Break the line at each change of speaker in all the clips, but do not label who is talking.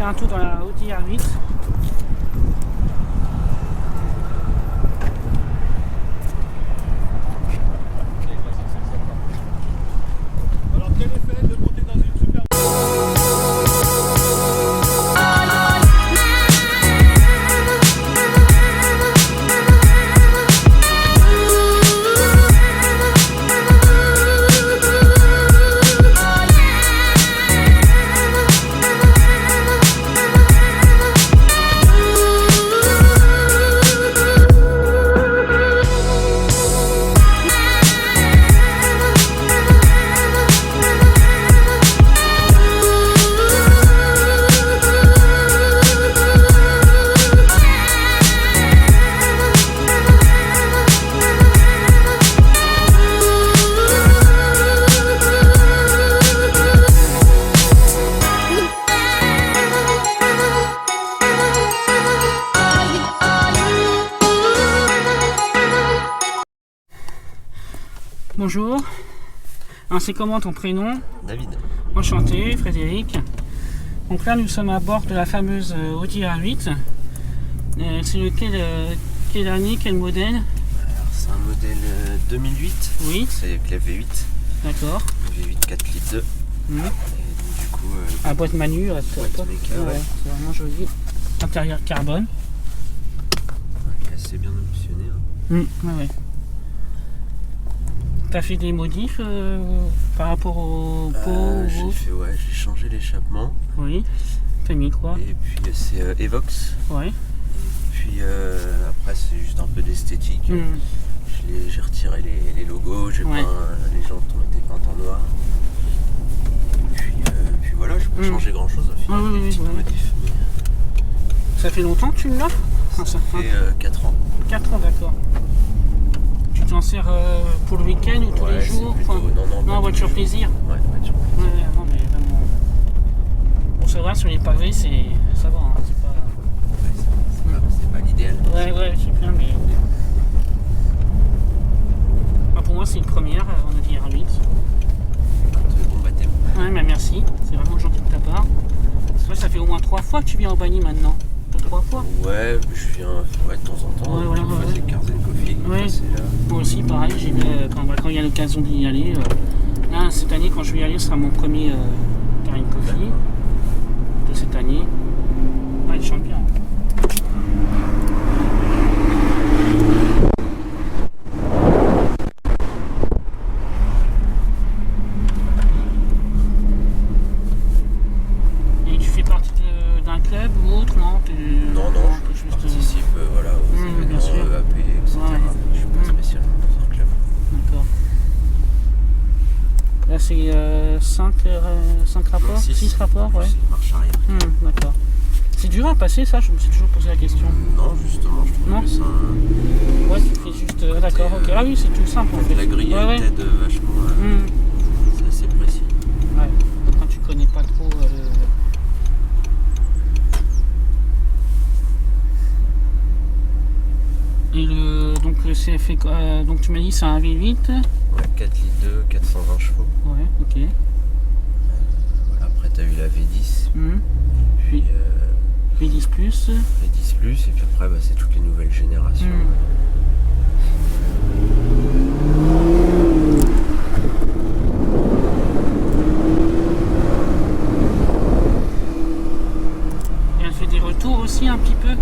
faire un tour dans la Audi R8.
Alors quel effet de monter dans une super...
Bonjour, alors c'est comment ton prénom?
David.
Enchanté, Frédéric. Donc là nous sommes à bord de la fameuse Audi R8. C'est lequel, quelle année, quel modèle?
Alors c'est un modèle 2008.
Oui.
C'est avec la V8.
D'accord.
V8 4 litres 2.
Mmh.
Et donc, du coup...
À boîte manuelle,
boîte méca, ouais.
c'est vraiment joli. Intérieur carbone.
Il est assez bien optionné.
Ouais. T'as fait des modifs par rapport au pot?
J'ai changé l'échappement.
Oui. T'as mis quoi?
Et puis c'est Evox.
Ouais.
Et puis après c'est juste un peu d'esthétique. J'ai retiré les logos, j'ai peint, les jantes ont été peintes en noir. Et puis voilà, je peux pas changer grand chose au final. Des petits modifs.
Ça fait longtemps que tu l'as?
Ça fait 4 ans.
4 ans, d'accord. Tu t'en sers pour le week-end ou tous les jours?
Plutôt,
non, voiture plaisir.
Ouais, voiture plaisir.
Ouais, non, mais vraiment. Bon, ça va, sur les pavés, ça va, hein, c'est pas...
C'est pas l'idéal.
Ouais, c'est bien, mais... Ah, pour moi, c'est une première, on a dit R8.
Bon baptême.
Ouais, mais merci, c'est vraiment gentil de ta part. Toi, ça fait au moins 3 fois que tu viens au Bani maintenant. 3 fois?
Ouais, je viens de temps en temps.
Ouais, voilà,
c'est Carzen Coffee.
Ouais. Moi aussi, pareil, j'y vais quand il y a l'occasion d'y aller. Là, cette année, quand je vais y aller, ce sera mon premier Carzen Coffee de cette année. Ouais, il chante bien. Et tu fais partie d'un club ou autre, non?
Non, je participe aux événements AP, etc. Je suis pas spécialement dans un club.
D'accord. Là, c'est 5 rapports? 6 rapports, ouais.
C'est marche arrière.
D'accord. C'est dur à passer, ça? Je me suis toujours posé la question.
Non, justement, je trouve que c'est un...
Ouais, tu fais juste... d'accord, ok. Ah oui, c'est tout simple, en fait.
La grille, elle t'aide vachement. C'est assez précis.
Ouais, quand tu connais pas trop... Et donc le CFE, donc tu m'as dit c'est un V8.
Ouais, 4 litres 2, 420 chevaux.
Ouais, ok.
Voilà, après t'as eu la V10.
Puis V10 Plus.
V10 Plus, et puis après c'est toutes les nouvelles générations.
Et elle fait des retours aussi un petit peu?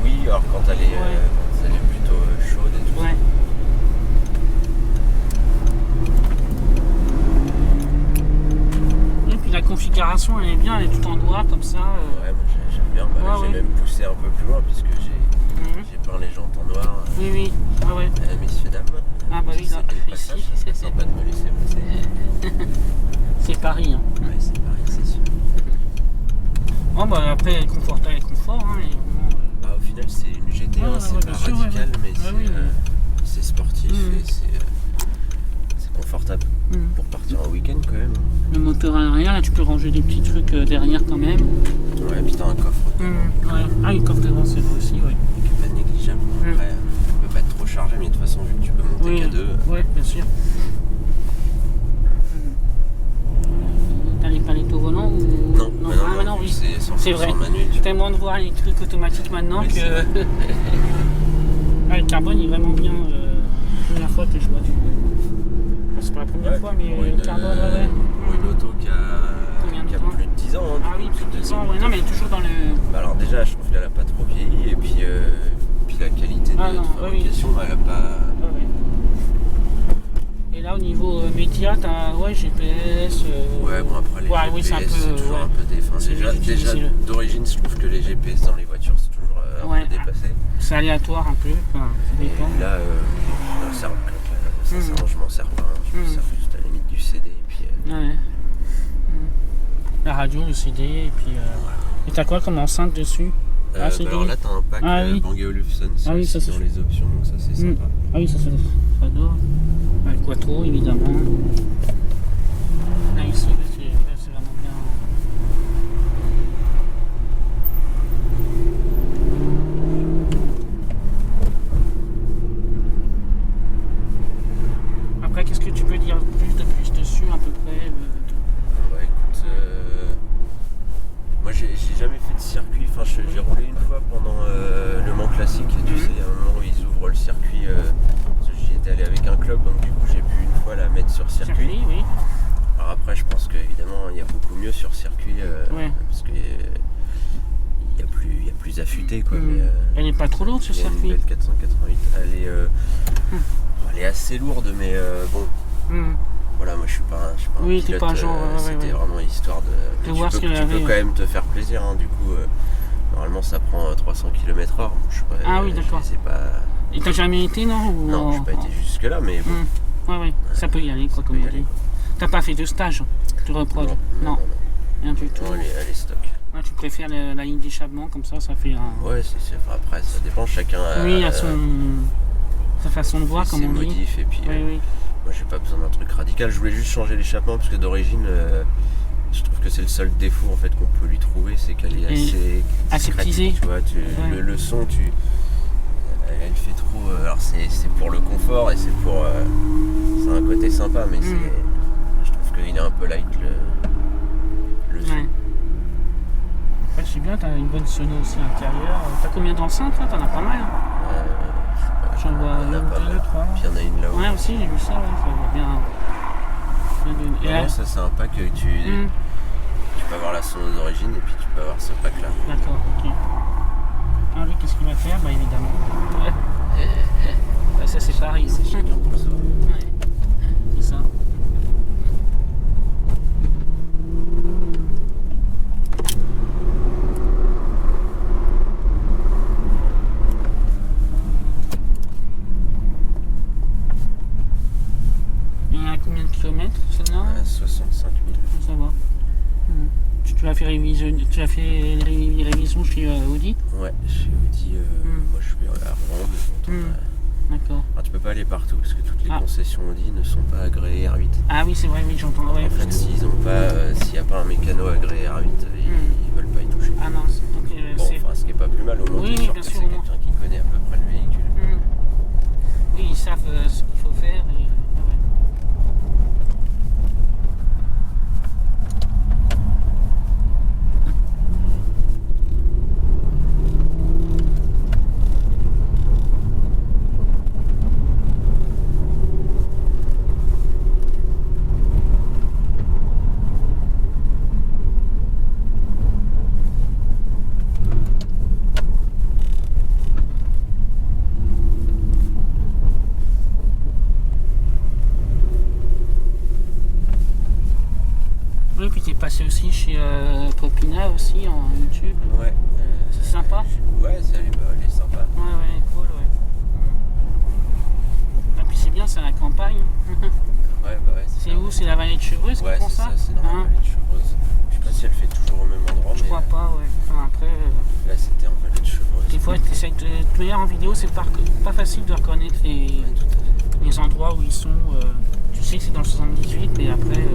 Oui, alors quand elle est plutôt chaude et tout ça. Et puis la configuration elle est bien, elle est tout en noir comme ça. Ouais, moi j'aime bien. J'ai même poussé un peu plus loin puisque j'ai peint les jantes en noir.
Oui.
Messieurs, dames.
Ah bah oui,
ça serait sympa de me laisser passer.
C'est Paris, hein.
Ouais, c'est Paris, c'est sûr.
Bon bah après elle est confort, hein.
Au final c'est une GT1, c'est pas radical, mais c'est sportif et c'est confortable pour partir en week-end quand même.
Le moteur à l'arrière, là tu peux ranger des petits trucs derrière quand même.
Ouais, et puis t'as un coffre.
Ouais. Ah, le coffre devant c'est vrai aussi, ouais.
Qui est pas négligeable. Après, tu peux pas être trop chargé, mais de toute façon, vu que tu peux monter qu'à deux.
Ouais, bien sûr. T'as les palettes au volant ou...
Non, c'est 100%
vrai.
manuel.
Tellement de voir les trucs automatiques maintenant
Oui,
que. Le carbone est vraiment bien. Première fois que je vois du. Bon, c'est pas la première fois, mais
pour
le carbone, ouais.
Pour une auto qui
Combien de
a
temps
plus de 10 ans. Hein,
Ah oui, plus de 10 ans, ouais. Non, mais elle est toujours dans le.
Bah alors déjà, je trouve qu'elle a pas trop vieilli et puis la qualité de fabrication, elle a pas.
Ouais. Et là, au niveau média, t'as GPS.
Ouais, bon après les GPS,
oui, c'est
toujours un peu défensif. Déjà d'origine, je trouve que les GPS dans les voitures, c'est toujours un peu dépassé.
C'est aléatoire un peu, enfin, ça dépend.
Et là, sincèrement, je m'en sers pas. Je me sers juste à la limite du CD et puis.
La radio, le CD, et puis. Et t'as quoi comme enceinte dessus?
Alors là, t'as un pack Bang & Olufsen, c'est dans les options, donc ça c'est sympa.
Ah oui, ça j'adore. Le Quattro, évidemment. Là, ici, c'est vraiment bien. Après, qu'est-ce que tu peux dire de plus dessus, à peu près
Ouais, écoute, moi j'ai jamais fait de circuit, enfin j'ai roulé une fois pendant le Mans Classique, tu sais, il y a un moment où ils ouvrent le circuit, j'y étais allé avec un club, donc du coup j'ai pu une fois la mettre sur circuit.
Oui.
Alors après je pense qu'évidemment il y a beaucoup mieux sur circuit, parce qu'il y a plus affûté quoi. Mais,
elle n'est pas trop lourde ce circuit.
Une belle 488, elle est assez lourde, mais bon. Voilà, moi je suis pas un pilote,
pas genre,
c'était vraiment histoire de voir ce qu'il avait. Tu peux quand même te faire plaisir, hein, du coup, normalement ça prend 300 km/h. Bon, je sais pas,
d'accord. Et t'as jamais été, non?
Non, je n'ai pas été jusque là, mais bon.
Ouais, ça peut y aller, quoi, comme on dit. T'as pas fait de stage de reprod? Non. Rien du tout.
Non, elle est stock.
Ouais, tu préfères la ligne d'échappement, comme ça fait un.
Ouais, après ça dépend, chacun a
sa façon de voir, comme on dit.
Ses modifs, et puis moi j'ai pas besoin d'un truc radical, je voulais juste changer l'échappement parce que d'origine je trouve que c'est le seul défaut en fait qu'on peut lui trouver, c'est qu'elle est assez
aseptisée.
Tu vois, le son, elle fait trop. Alors c'est pour le confort et c'est un côté sympa, mais je trouve qu'il est un peu light le son.
Ouais, c'est bien, t'as une bonne sono aussi à l'intérieur. T'as combien d'enceintes là? T'en as pas mal. J'en vois
il y en a pas mal. Puis il y en a une là-haut.
Ouais, aussi, j'ai vu ça, ça va bien.
Non, ça c'est un pack que tu peux avoir la sono d'origine et puis tu peux avoir ce pack là.
D'accord, ok. Ah oui, qu'est-ce qu'il va faire? Bah évidemment. Ça c'est pareil.
C'est chacun pour soi.
Ouais, c'est ça. Combien de kilomètres celle-là?
65 000.
Ça va. Tu as fait les révisions chez Audi?
Ouais, chez Audi, moi je suis à Rouen.
D'accord.
Alors, tu peux pas aller partout parce que toutes les concessions Audi ne sont pas agréées R8.
Ah oui, c'est vrai, oui, j'entends. Ouais,
en fait, s'il n'y a pas un mécano agréé R8, ils veulent pas y toucher.
Ah mince.
Bon, enfin, ce qui est pas plus mal, au moins t'es sûr que c'est quelqu'un qui connaît à peu près le véhicule.
Oui, ils savent ce qu'il faut faire. Oui, puis t'es passé aussi chez Popina aussi en YouTube.
Ouais.
C'est sympa?
Ouais, elle est sympa.
Ouais, cool, ouais. Et puis c'est bien, c'est à la campagne.
Ouais.
C'est où? C'est la vallée de Chevreuse qui font ça?
Ouais, c'est dans la vallée de Chevreuse. Je sais pas si elle fait toujours au même endroit,
je crois pas, ouais. Enfin, après.
Là, c'était en vallée de Chevreuse.
Des fois, tu essayes de te mettre en vidéo, c'est pas facile de reconnaître les endroits où ils sont. Tu sais que c'est dans le 78, mais après.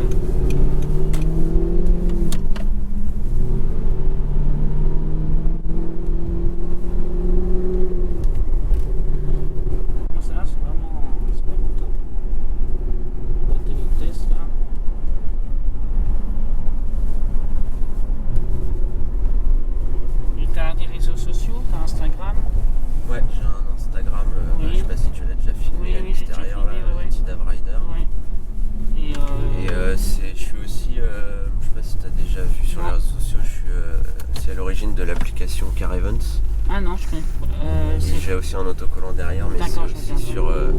de l'application Car Events.
Ah non, je connais pas.
J'ai aussi un autocollant derrière, mais c'est
D'accord, je
aussi
regarde.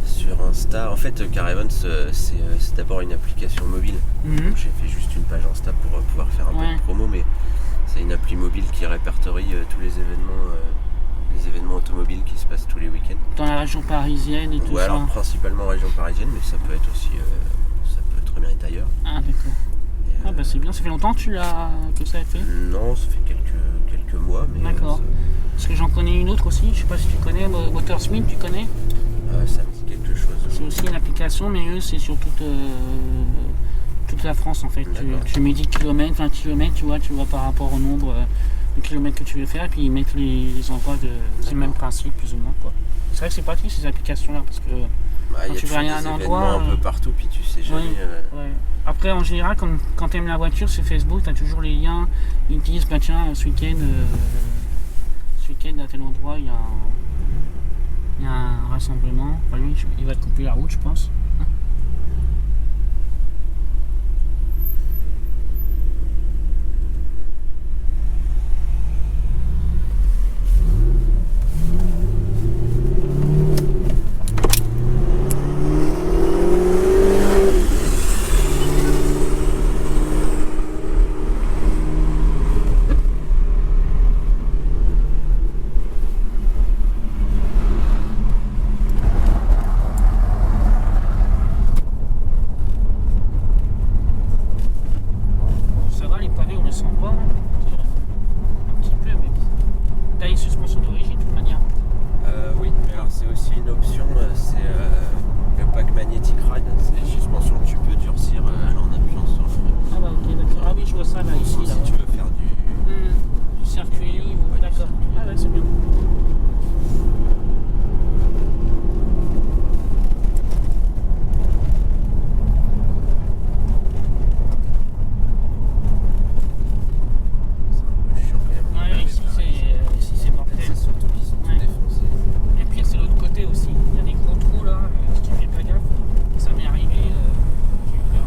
sur Insta. En fait, Car Events, c'est d'abord une application mobile.
Mhm.
Donc, j'ai fait juste une page Insta pour pouvoir faire un peu
Ouais.
de promo, mais c'est une appli mobile qui répertorie tous les événements automobiles qui se passent tous les week-ends.
Dans la région parisienne et tout
Ou
ça.
alors principalement région parisienne, mais ça peut être aussi, ça peut très bien être ailleurs.
Ah d'accord.
Et,
Ah bah c'est bien, ça fait longtemps que ça a fait.
Non, ça fait quelques mois, mais
D'accord. Parce que j'en connais une autre aussi, je sais pas si tu connais, Motorsmith, tu connais?
ça me dit quelque chose.
C'est aussi une application, mais eux c'est sur toute la France en fait. Tu mets 10 km, 20 km, tu vois par rapport au nombre de kilomètres que tu veux faire, et puis ils mettent les endroits c'est le même principe plus ou moins quoi. C'est vrai que c'est pratique ces applications là parce que
Il y a
tu vas aller à un
toujours des
endroit,
événements un peu partout, puis tu sais jamais.
ouais. Après en général quand tu aimes la voiture sur Facebook, tu as toujours les liens, ils te disent bah tiens ce week-end à tel endroit il y a un rassemblement. Enfin, lui il va te couper la route je pense. Ça va les pavés on les sent pas, hein. Un petit peu mais t'as les suspensions d'origine de toute manière.
Oui, mais alors c'est aussi une option, c'est le pack Magnetic Ride, c'est les suspensions que tu peux durcir en appuyant sur le frein.
Ah bah ok d'accord, ah oui je vois ça là ici là.
Si tu veux faire
Du circuit libre,
Ouais,
d'accord. Ah ouais c'est bien.
c'est un peu chiant quand même.
Ouais, ici c'est mortel.
C'est surtout qu'ils sont
Ouais.
tout défoncés.
Et puis c'est l'autre côté aussi. Il y a des gros trous là, si tu fais pas gaffe, ça m'est arrivé. J'ai eu peur.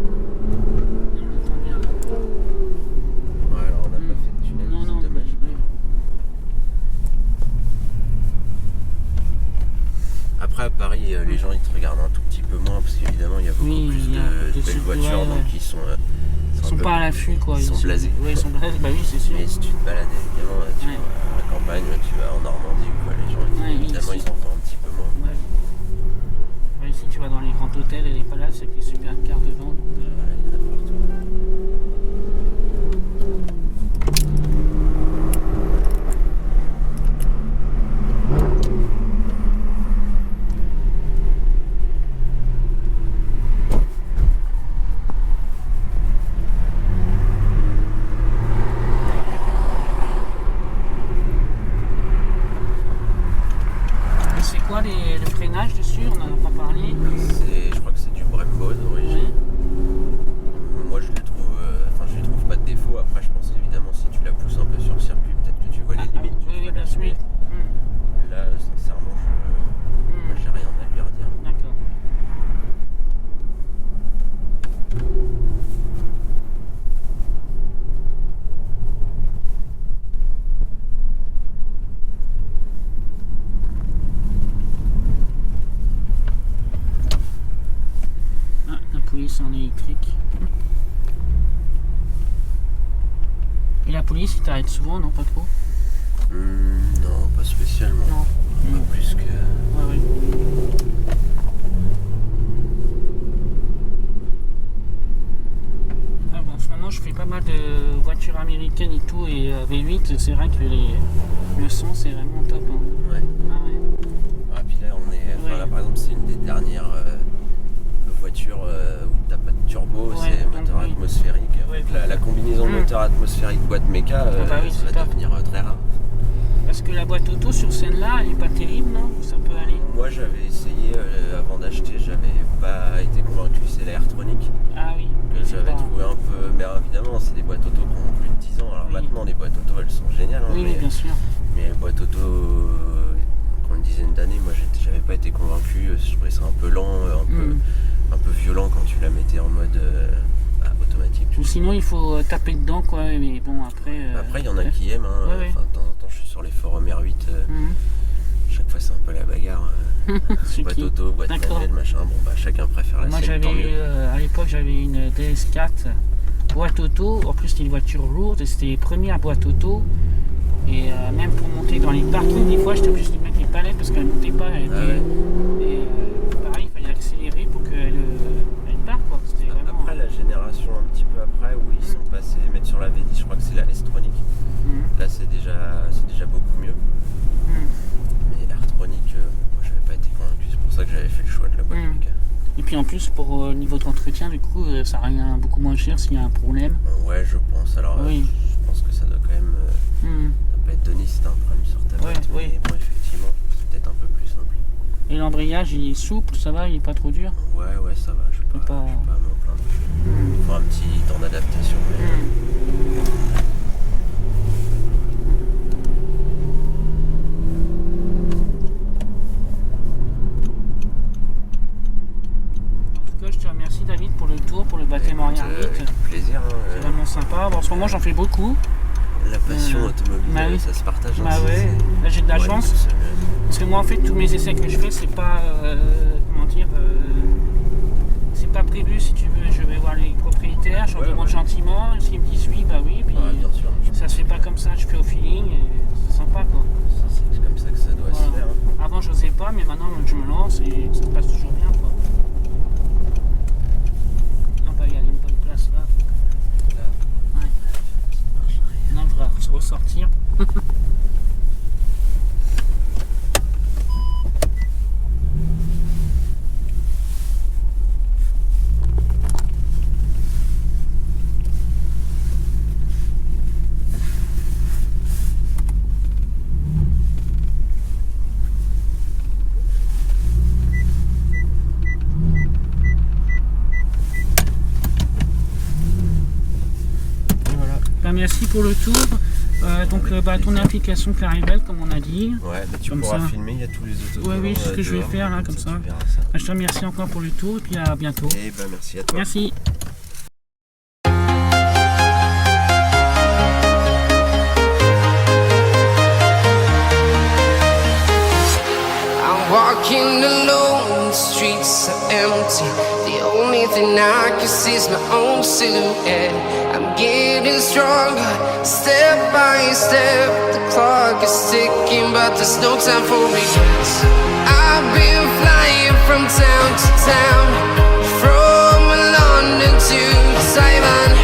On entend bien là.
Ouais, alors on n'a pas fait de tunnel,
Non, non,
c'est dommage.
ouais.
Après à Paris, les gens ils te regardent un tout petit peu moins parce qu'évidemment il y a beaucoup
Oui,
plus
il y a
de
des
belles
super-
voitures,
ouais,
donc
ouais.
ils sont
Ils sont
un peu-
pas à l'affût quoi.
Ils sont blasés.
Ouais, ils sont blasés, bah oui c'est sûr.
Mais si tu te balades évidemment, tu
Ouais.
vas à la campagne, tu vas en Normandie ou quoi, les gens
Ouais,
évidemment
ici.
ils en font un petit peu moins.
Ouais. Ouais, si tu vas dans les grands hôtels et les palaces avec les supercars devant.
Voilà, il y en a partout.
Et c'est quoi le freinage dessus? On n'en a pas parlé.
Je crois que c'est du Brembo d'origine.
Ouais.
Moi je lui trouve pas de défaut. Après je pense qu'évidemment si tu la pousses un peu sur le circuit, peut-être que tu vois les
Ah,
limites du
oui, bien
freinage,
sûr.
mais là sincèrement moi, j'ai rien à lui redire.
D'accord. Ah, la police en électrique. Et la police, ils t'arrêtent souvent, non? Pas trop?
Non, pas spécialement.
Non.
Pas plus que.
Ouais, ouais. Ah, bon, en ce moment, je fais pas mal de voitures américaines et tout, et V8, c'est vrai que le son, c'est vraiment top. Hein.
Ouais.
Ah, ouais.
Ah, puis là,
Ouais.
là par exemple, c'est une des dernières voitures où t'as pas de turbo,
Ouais,
c'est moteur
oui.
atmosphérique.
Ouais,
Donc, la combinaison moteur atmosphérique boîte méca,
bah oui,
ça
c'est
va
top.
devenir très rare.
Parce que la boîte auto sur celle-là, elle est pas terrible, non? Ça peut aller.
Moi, j'avais essayé avant d'acheter, j'avais pas été convaincu. C'est la Airtronic
Ah oui.
que
c'est
j'avais
pas-
trouvé un peu justement, c'est des boîtes auto qui ont plus de 10 ans. Alors maintenant, les boîtes auto, elles sont géniales. Hein,
oui, bien sûr.
Mais les boîtes auto qui ont une dizaine d'années, moi, j'avais pas été convaincu. Je trouvais ça un peu lent, un peu violent quand tu la mettais en mode automatique.
Ou sinon, il faut taper dedans, quoi. Mais bon, après...
Après, il y en a qui aiment. Hein.
Ouais.
Enfin, de temps en temps, je suis sur les forums R8. Chaque fois, c'est un peu la bagarre. Boîte auto, boîte manuelle, machin. Bon, bah, chacun préfère la sienne. Moi,
à l'époque, j'avais une DS4 boîte auto. En plus, c'était une voiture lourde et c'était les premières boîtes auto. Et même pour monter dans les parkings, des fois, j'étais obligé de mettre les palettes parce qu'elle ne montait pas. Et pareil, il fallait accélérer pour qu'elle parte, quoi. Vraiment...
Après, la génération un petit peu après, où ils sont passés mettre sur la V10, je crois que c'est la S-Tronic. Là, c'est déjà beaucoup mieux. Mais R-Tronic, moi, j'avais pas été convaincu. C'est pour ça que j'avais fait le choix de la boîte Lucas.
Et puis en plus, pour niveau d'entretien, du coup, ça revient beaucoup moins cher s'il y a un problème.
Ouais, je pense. Alors, je pense que ça doit quand même... Ça peut être donné si t'as un problème sur ta boîte. Mais bon, effectivement, c'est peut-être un peu plus simple.
Et l'embrayage, il est souple, ça va, il est pas trop dur?
Ouais, ça va, je suis pas à m'en plaindre. Il faut un petit temps d'adaptation.
En tout cas, je te remercie David pour le tour, pour le baptême en R8.
Avec plaisir.
C'est vraiment sympa. Bon, en ce moment, j'en fais beaucoup.
La passion automobile, ça se partage.
Là, j'ai de la chance. Parce que moi, en fait, tous mes essais que je fais, c'est pas... c'est pas prévu, si tu veux. Je vais voir les propriétaires, je leur demande gentiment. S'ils me disent oui, bah oui. Puis
bien sûr.
ça se fait pas comme ça, je fais au feeling. Et c'est sympa, quoi.
C'est comme ça que ça doit se faire.
Avant, je n'osais pas, mais maintenant, je me lance et ça se passe toujours bien, quoi. Ah, bah, il y a une bonne place là. Non, il faudra se ressortir. Merci pour le tour. Ton application Claribel, comme on a dit.
Ouais, mais tu pourras filmer, il y a tous les autos.
Oui, c'est ce que je vais faire là, comme ça. Je te remercie encore pour le tour et puis à bientôt.
Et merci à toi.
Merci.
Walking alone, the streets are empty. The only thing I can see is my own silhouette. I'm getting stronger, step by step. The clock is ticking, but there's no time for regrets. I've been flying from town to town, from London to Taiwan.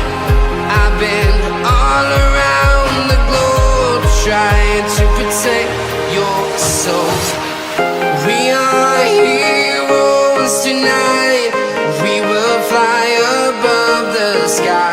I've been all around the globe, trying to protect your soul. We are heroes tonight. We will fly above the sky.